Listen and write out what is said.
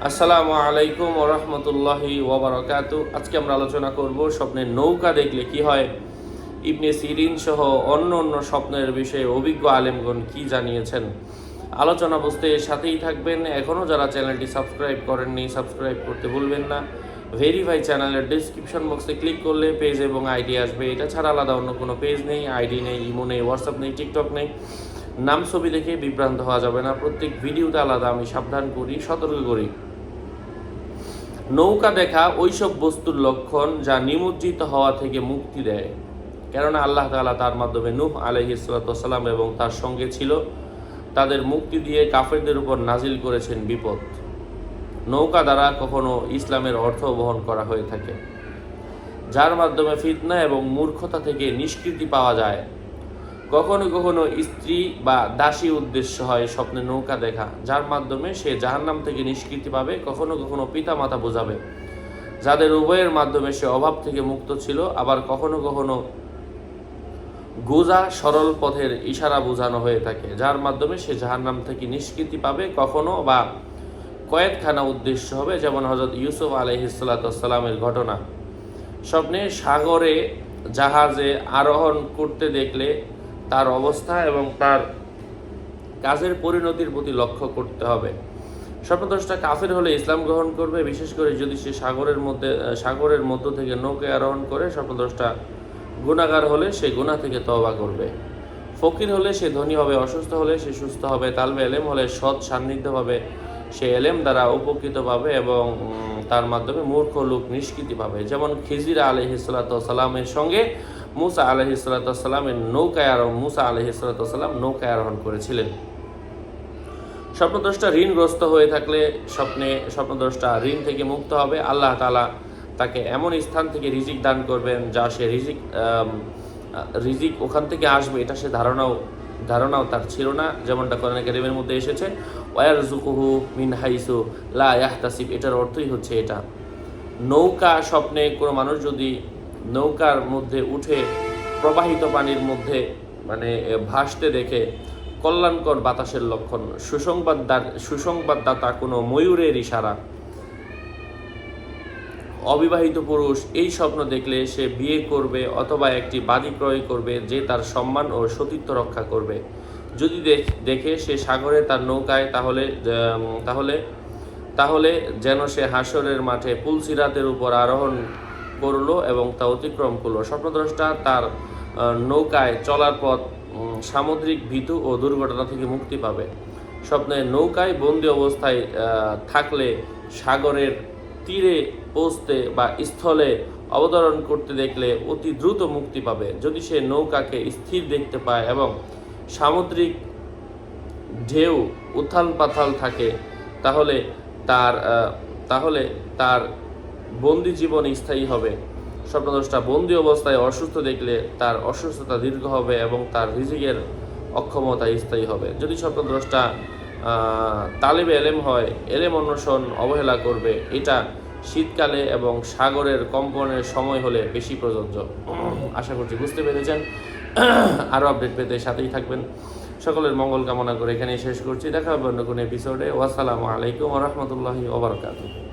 আসসালামু আলাইকুম ওয়া রাহমাতুল্লাহি ওয়া বারাকাতুহু। আজকে আমরা আলোচনা করব স্বপ্নের নৌকা দেখলে কি হয়। ইবনে সিরিন সহ অন্য স্বপ্নের বিষয়ে অভিজ্ঞ আলেমগণ কি জানিয়েছেন। আলোচনা বুঝতে সাথেই থাকবেন। এখনও যারা চ্যানেলটি সাবস্ক্রাইব করেননি সাবস্ক্রাইব করতে ভুলবেন না। ভেরিফাই চ্যানেলের ডিসক্রিপশন বক্সে ক্লিক করলে পেজ এবং আইডি আসবে। এটা ছাড়া আলাদা অন্য কোনো পেজ নেই, আইডি নেই, ইমো নেই, হোয়াটসঅ্যাপ নেই, টিকটক নেই। নাম ছবি দেখে বিভ্রান্ত হওয়া যাবে না। প্রত্যেক ভিডিওতে আলাদা আমি সাবধান করি, সতর্ক করি। নৌকা দেখা ওইসব বস্তুর লক্ষণ যা নিমজ্জিত হওয়া থেকে মুক্তি দেয়। কেননা আল্লাহ তাআলা তার মাধ্যমে নূহ আলাইহিস সালাম এবং তার সঙ্গে ছিল তাদের মুক্তি দিয়ে কাফেরদের উপর নাজিল করেছেন বিপদ। নৌকা দ্বারা কখনো ইসলামের অর্থ বহন করা হয়ে থাকে, যার মাধ্যমে ফিতনা এবং মূর্খতা থেকে নিষ্কৃতি পাওয়া যায়। কখনো কখনো স্ত্রী বা দাসী উদ্দেশ্য হয় স্বপ্নে নৌকা দেখা, যার মাধ্যমে সে জাহান্নাম থেকে নিষ্কৃতি পাবে। কখনো কখনো পিতা মাতা বোঝাবে, যাদের উভয়ের মাধ্যমে সে অভাব থেকে মুক্ত ছিল। আবার কখনো কখনো গোজা সরল পথের ইশারা বোঝানো হয়ে থাকে, যার মাধ্যমে সে জাহান্নাম থেকে নিষ্কৃতি পাবে। কখনো বা কয়েদখানা উদ্দেশ্য হবে, যেমন হযরত ইউসুফ আলাইহিস সালামের ঘটনা। স্বপ্নে সাগরে জাহাজে আরোহণ করতে দেখলে তার অবস্থা এবং তার কাজের পরিণতির প্রতি লক্ষ্য করতে হবে। স্বপ্নদ্রষ্টা কাফের হলে ইসলাম গ্রহণ করবে, বিশেষ করে যদি সে সাগরের মধ্য থেকে নৌকায় আরোহণ করে। স্বপ্নদ্রষ্টা গুনাহগার হলে সে গুনাহ থেকে তওবা করবে। ফকির হলে সে ধনী হবে, অসুস্থ হলে সে সুস্থ হবে। তালবে এলেম হলে সৎ সান্নিধ্য পাবে, সে এলেম দ্বারা উপকৃত পাবে এবং তার মাধ্যমে মূর্খ লোক নিষ্কৃতি পাবে। যেমন খিজির আলাইহিস সালামের সঙ্গে মুসা আলাইহিস সালামের মুসা আলাইহিস সালাম নৌকায় আরোহণ করেছিলেন। স্বপ্নদ্রষ্টা ঋণগ্রস্ত হয়ে থাকলে স্বপ্নদ্রষ্টা ঋণ থেকে মুক্ত হবে। আল্লাহ তাআলা তাকে এমন স্থান থেকে রিজিক দান করবেন যা সে রিজিক ওখান থেকে আসবে এটা সে ধারণাও তার ছিল না। যেমনটা কোরআন কারীমের মধ্যে এসেছে, ওয়ারযুকুহু মিন হাইসু লা ইয়াহতাসিব। এটার অর্থই হচ্ছে এটা। নৌকা স্বপ্নে কোনো মানুষ যদি নৌকার মধ্যে উঠে প্রবাহিত পানির মধ্যে ভাসতে দেখে, কল্যাণকর বাতাসের লক্ষণ। সুসংবাদদাতা কোনো ময়ূরের ইশারা। অবিবাহিত পুরুষ এই স্বপ্ন দেখলে সে বিয়ে করবে অথবা একটি বাদী ক্রয় করবে যে তার সম্মান ও সতীত্ব রক্ষা করবে। যদি দেখে সে সাগরে তার নৌকায়, তাহলে যেন সে হাসরের মাঠে পুলসিরাতের উপর আরোহণ করলো এবং তা অতিক্রম করলো। স্বপ্নদ্রষ্টা তার নৌকায় চলার পথ সামুদ্রিক ভীতু ও দুর্ঘটনা থেকে মুক্তি পাবে। স্বপ্নে নৌকায় বন্দি অবস্থায় থাকলে সাগরের তীরে পৌঁছতে বা স্থলে অবতরণ করতে দেখলে অতি দ্রুত মুক্তি পাবে। যদি সে নৌকাকে স্থির দেখতে পায় এবং সামুদ্রিক ঢেউ উথাল পাথাল থাকে, তাহলে তার বন্দি জীবন স্থায়ী হবে। স্বপ্নদ্রষ্টা বন্দি অবস্থায় অসুস্থ দেখলে তার অসুস্থতা দীর্ঘ হবে এবং তার রিজিকের অক্ষমতা স্থায়ী হবে। যদি স্বপ্নদ্রষ্টা তালিবে এলেম হয়, এলেম অন্বেষণ অবহেলা করবে। এটা শীতকালে এবং সাগরের কম্পনের সময় হলে বেশি প্রযোজ্য। আশা করছি বুঝতে পেরেছেন। আরও আপডেট পেতে সাথেই থাকবেন। সকলের মঙ্গল কামনা করে এখানেই শেষ করছি। দেখা হবে অন্য কোনো এপিসোডে। ওয়াসসালামু আলাইকুম ওয়া রাহমাতুল্লাহি ওয়া বারাকাতুহু।